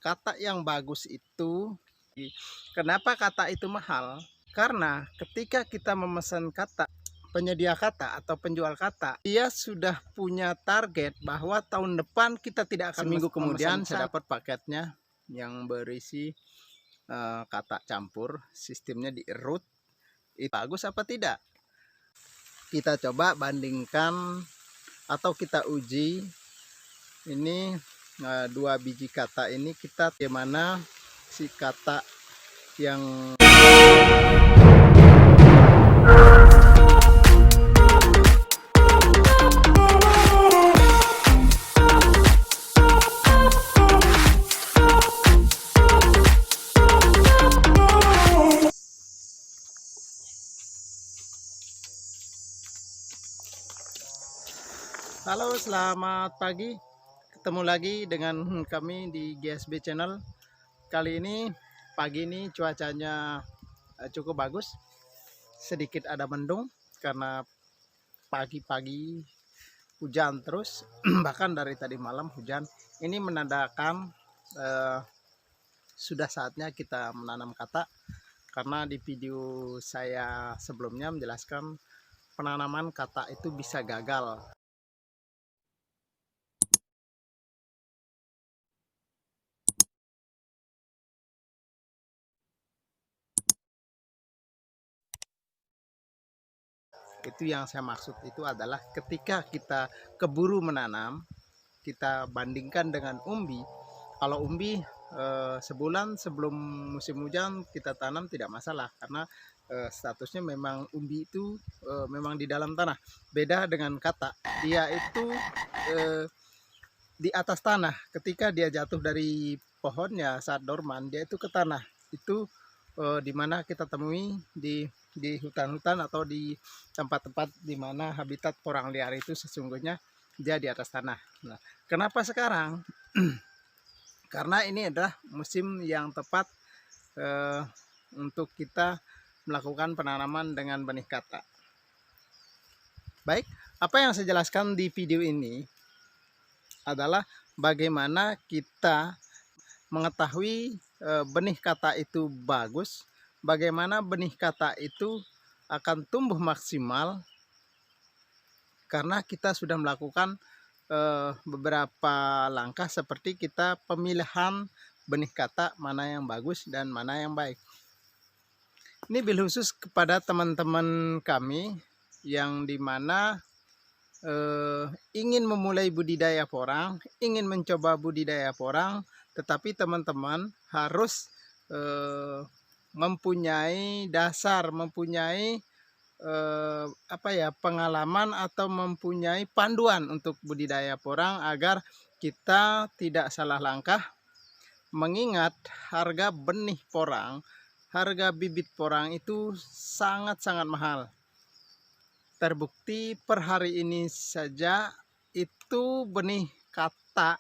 kata yang bagus itu, kenapa kata itu mahal? Karena ketika kita memesan kata, penyedia kata atau penjual kata, dia sudah punya target bahwa tahun depan kita tidak akan seminggu kemudian saya dapat paketnya yang berisi kata campur, sistemnya di root. Itu bagus apa tidak? Kita coba bandingkan atau kita uji ini dua biji kata ini, kita bagaimana si kata yang Halo, selamat pagi. Ketemu lagi dengan kami di GSB Channel. Kali ini pagi ini cuacanya cukup bagus. Sedikit ada mendung karena pagi-pagi hujan terus, bahkan dari tadi malam hujan. Ini menandakan sudah saatnya kita menanam kata, karena di video saya sebelumnya menjelaskan penanaman kata itu bisa gagal. Itu yang saya maksud, itu adalah ketika kita keburu menanam, kita bandingkan dengan umbi. Kalau umbi sebulan sebelum musim hujan kita tanam tidak masalah, karena statusnya memang umbi itu memang di dalam tanah. Beda dengan kata, dia itu di atas tanah. Ketika dia jatuh dari pohonnya saat dorman, dia itu ke tanah. Itu dimana kita temui di hutan-hutan atau di tempat-tempat di mana habitat porang liar itu sesungguhnya dia di atas tanah. Nah, kenapa sekarang? Karena ini adalah musim yang tepat untuk kita melakukan penanaman dengan benih kata. Baik, apa yang saya jelaskan di video ini adalah bagaimana kita mengetahui benih kata itu bagus, bagaimana benih kata itu akan tumbuh maksimal, karena kita sudah melakukan beberapa langkah seperti kita pemilihan benih kata mana yang bagus dan mana yang baik. Ini bil khusus kepada teman-teman kami yang dimana ingin memulai budidaya porang, ingin mencoba budidaya porang, tetapi teman-teman harus mempunyai dasar, mempunyai pengalaman atau mempunyai panduan untuk budidaya porang agar kita tidak salah langkah. Mengingat harga benih porang, harga bibit porang itu sangat-sangat mahal. Terbukti per hari ini saja itu benih kata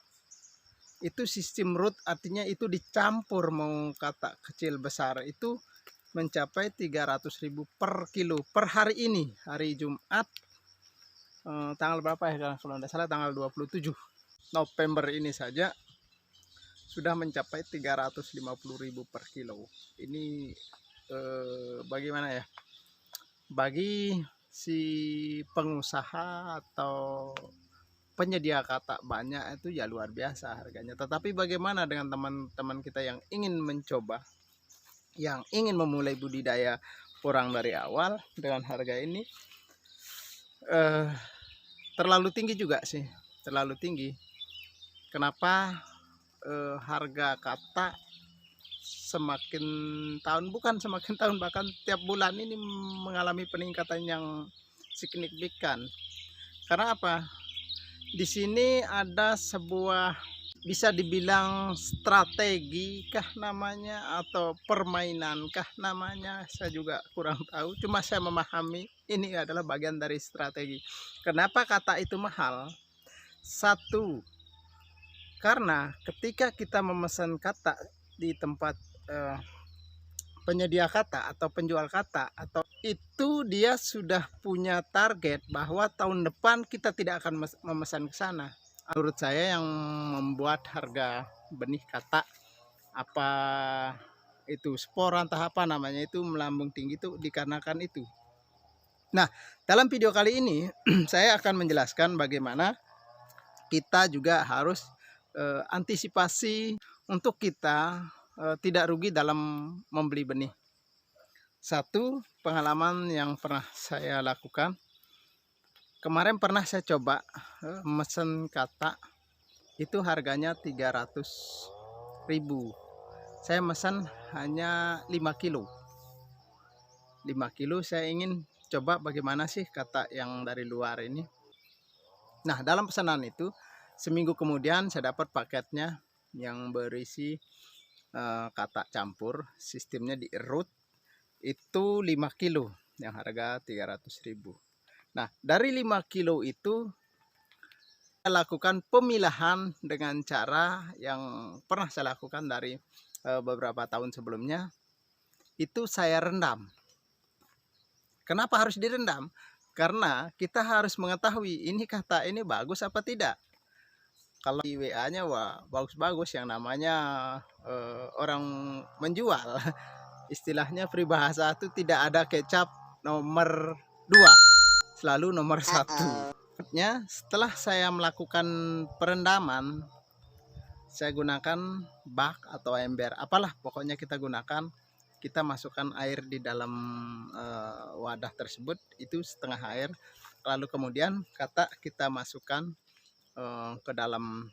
itu sistem root, artinya itu dicampur, mau kata kecil besar, itu mencapai 300.000 per kilo per hari ini, hari Jumat tanggal berapa ya kalau tidak salah, tanggal 27 November ini saja sudah mencapai 350.000 per kilo. Ini bagaimana ya, bagi si pengusaha atau penyedia kata banyak itu ya luar biasa harganya. Tetapi bagaimana dengan teman-teman kita yang ingin mencoba, yang ingin memulai budidaya porang dari awal dengan harga ini? Terlalu tinggi juga sih, terlalu tinggi. Kenapa harga kata semakin tahun, bukan semakin tahun, bahkan tiap bulan ini mengalami peningkatan yang signifikan? Karena apa? Di sini ada sebuah, bisa dibilang strategi kah namanya, atau permainan kah namanya, saya juga kurang tahu. Cuma saya memahami ini adalah bagian dari strategi. Kenapa kata itu mahal? Satu, karena ketika kita memesan kata di tempat penyedia kata atau penjual kata, atau itu dia sudah punya target bahwa tahun depan kita tidak akan memesan ke sana. Menurut saya yang membuat harga benih kata apa itu spor entah apa namanya itu melambung tinggi itu dikarenakan itu. Nah, dalam video kali ini saya akan menjelaskan bagaimana kita juga harus antisipasi untuk kita tidak rugi dalam membeli benih. Satu pengalaman yang pernah saya lakukan, kemarin pernah saya coba mesen kata itu harganya 300.000. Saya mesan hanya 5 kilo. 5 kilo saya ingin coba bagaimana sih kata yang dari luar ini. Nah, dalam pesanan itu seminggu kemudian saya dapat paketnya yang berisi kata campur, sistemnya di root itu 5 kilo yang harga 300.000. Nah, dari 5 kilo itu saya lakukan pemilahan dengan cara yang pernah saya lakukan dari beberapa tahun sebelumnya. Itu saya rendam. Kenapa harus direndam? Karena kita harus mengetahui ini kata ini bagus apa tidak. Kalau di WA-nya wah bagus-bagus, yang namanya orang menjual. Istilahnya peribahasa itu tidak ada kecap nomor 2, selalu nomor 1. Setelah saya melakukan perendaman, saya gunakan bak atau ember, apalah pokoknya kita gunakan. Kita masukkan air di dalam wadah tersebut, itu setengah air. Lalu kemudian kata kita masukkan ke dalam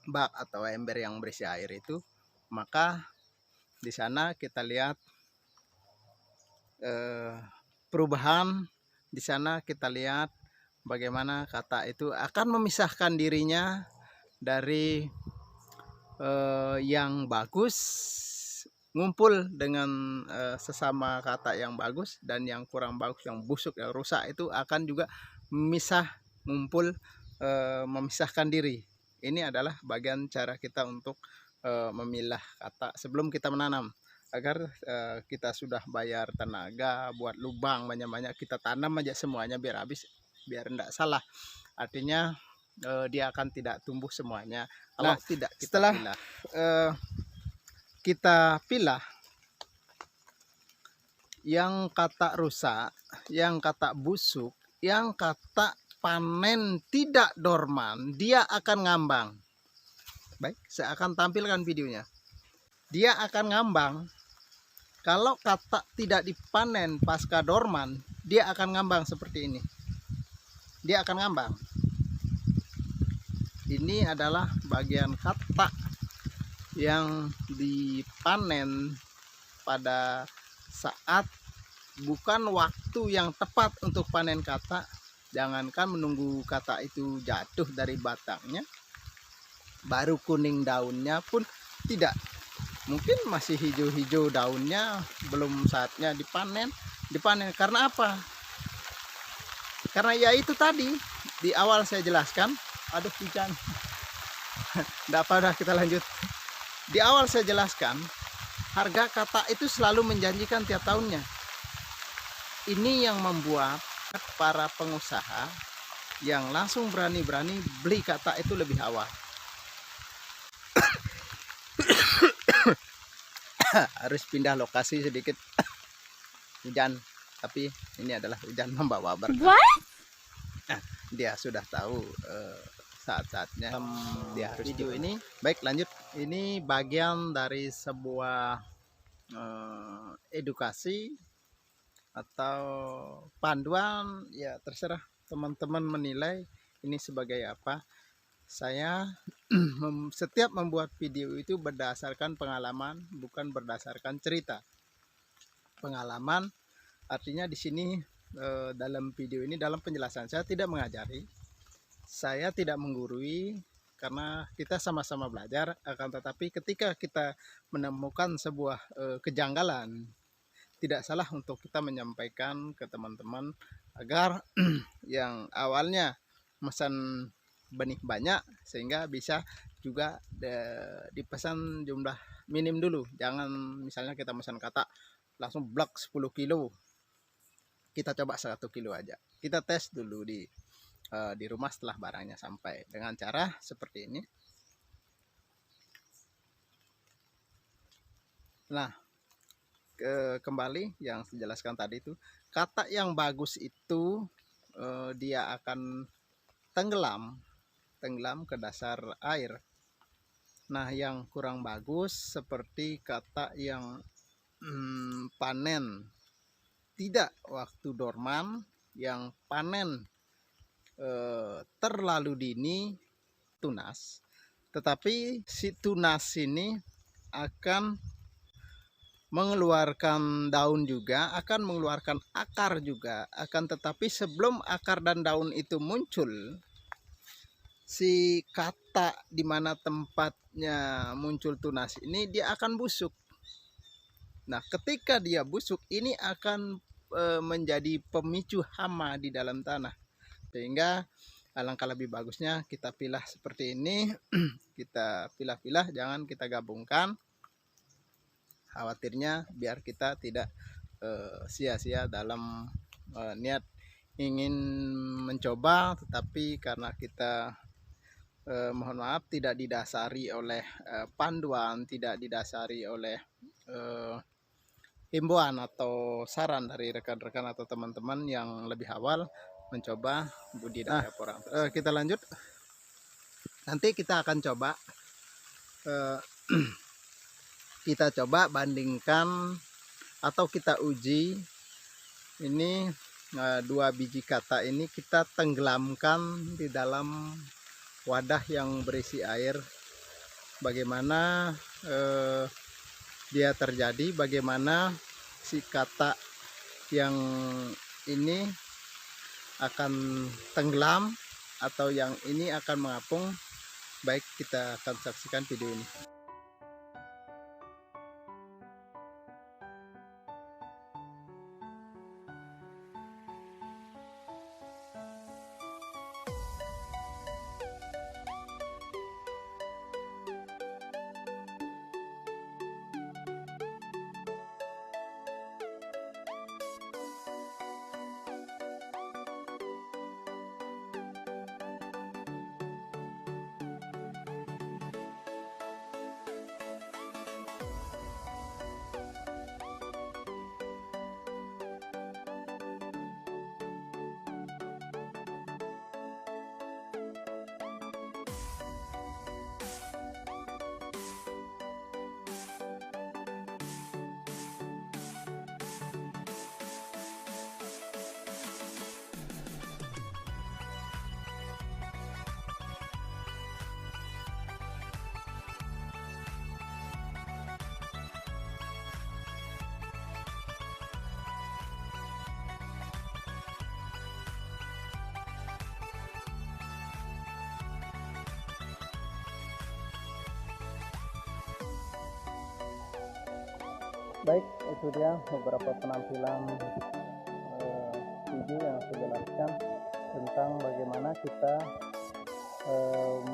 bak atau ember yang berisi air itu. Maka di sana kita lihat perubahan. Di sana kita lihat bagaimana kata itu akan memisahkan dirinya dari yang bagus, ngumpul dengan sesama kata yang bagus, dan yang kurang bagus, yang busuk, yang rusak itu akan juga ngumpul, memisahkan diri. Ini adalah bagian cara kita untuk memilah kata sebelum kita menanam, agar kita sudah bayar tenaga buat lubang banyak-banyak, kita tanam aja semuanya biar habis, biar tidak salah. Artinya dia akan tidak tumbuh semuanya kalau tidak kita setelah pilah. Kita pilah yang kata rusak, yang kata busuk, yang kata panen tidak dorman, dia akan ngambang. Baik, saya akan tampilkan videonya. Dia akan ngambang. Kalau kata tidak dipanen pasca dorman, dia akan ngambang seperti ini. Dia akan ngambang. Ini adalah bagian kata yang dipanen pada saat bukan waktu yang tepat untuk panen kata. Jangankan menunggu kata itu jatuh dari batangnya, baru kuning daunnya pun tidak. Mungkin masih hijau-hijau daunnya, belum saatnya dipanen. Karena apa? Karena ya itu tadi di awal saya jelaskan. Aduh, hujan. Tidak apa, kita lanjut. Di awal saya jelaskan, harga kata itu selalu menjanjikan tiap tahunnya. Ini yang membuat para pengusaha yang langsung berani-berani beli kata itu lebih awal. Harus pindah lokasi sedikit. Hujan, tapi ini adalah hujan membawa berkah. Nah, dia sudah tahu saat-saatnya dia harus video ini. Baik, lanjut. Ini bagian dari sebuah edukasi atau panduan, ya terserah teman-teman menilai ini sebagai apa. Saya setiap membuat video itu berdasarkan pengalaman, bukan berdasarkan cerita. Pengalaman artinya di sini dalam video ini, dalam penjelasan saya tidak mengajari, saya tidak menggurui, karena kita sama-sama belajar. Akan tetapi ketika kita menemukan sebuah kejanggalan, tidak salah untuk kita menyampaikan ke teman-teman agar yang awalnya pesan benih banyak sehingga bisa juga dipesan jumlah minim dulu. Jangan misalnya kita pesan kata langsung blok 10 kilo, kita coba 1 kilo aja, kita tes dulu di rumah setelah barangnya sampai, dengan cara seperti ini. Nah, kembali yang saya jelaskan tadi itu, kata yang bagus itu dia akan tenggelam ke dasar air. Nah, yang kurang bagus seperti kata yang panen tidak waktu dorman, yang panen terlalu dini, tunas. Tetapi si tunas ini akan mengeluarkan daun juga, akan mengeluarkan akar juga, akan tetapi sebelum akar dan daun itu muncul, si kata di mana tempatnya muncul tunas ini dia akan busuk. Nah, ketika dia busuk ini akan menjadi pemicu hama di dalam tanah, sehingga alangkah lebih bagusnya kita pilah seperti ini. Kita pilah-pilah, jangan kita gabungkan, khawatirnya biar kita tidak sia-sia dalam niat ingin mencoba, tetapi karena kita mohon maaf tidak didasari oleh panduan, tidak didasari oleh himbauan atau saran dari rekan-rekan atau teman-teman yang lebih awal mencoba budidaya porang. Kita lanjut. Nanti kita akan coba kita coba bandingkan atau kita uji ini 2 biji kata ini kita tenggelamkan di dalam wadah yang berisi air, bagaimana dia terjadi, bagaimana si kata yang ini akan tenggelam atau yang ini akan mengapung. Baik, kita akan saksikan video ini. Baik, itu dia beberapa penampilan video yang saya jelaskan tentang bagaimana kita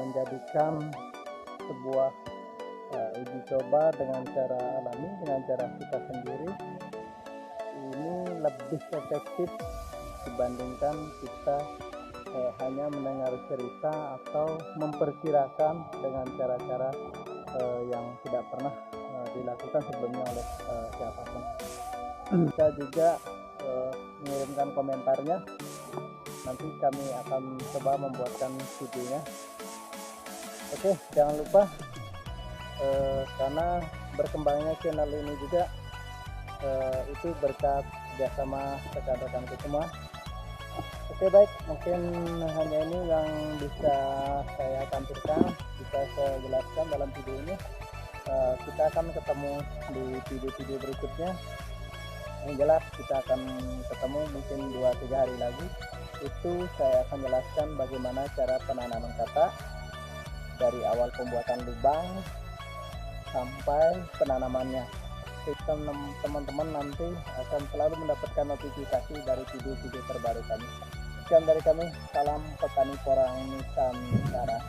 menjadikan sebuah uji coba dengan cara alami, dengan cara kita sendiri. Ini lebih efektif dibandingkan kita hanya mendengar cerita atau memperkirakan dengan cara-cara yang tidak pernah dilakukan sebelumnya oleh siapapun. Bisa juga mengirimkan komentarnya, nanti kami akan coba membuatkan videonya. Oke, jangan lupa karena berkembangnya channel ini juga itu berkat kerjasama rekan-rekanku semua. Oke, baik, mungkin hanya ini yang bisa saya tampilkan, bisa saya jelaskan dalam video ini. Kita akan ketemu di video-video berikutnya. Yang jelas kita akan ketemu mungkin 2-3 hari lagi. Itu saya akan jelaskan bagaimana cara penanaman kata dari awal pembuatan lubang sampai penanamannya. Teman-teman nanti akan selalu mendapatkan notifikasi dari video-video terbaru kami. Sekian dari kami, salam petani porang Nusantara.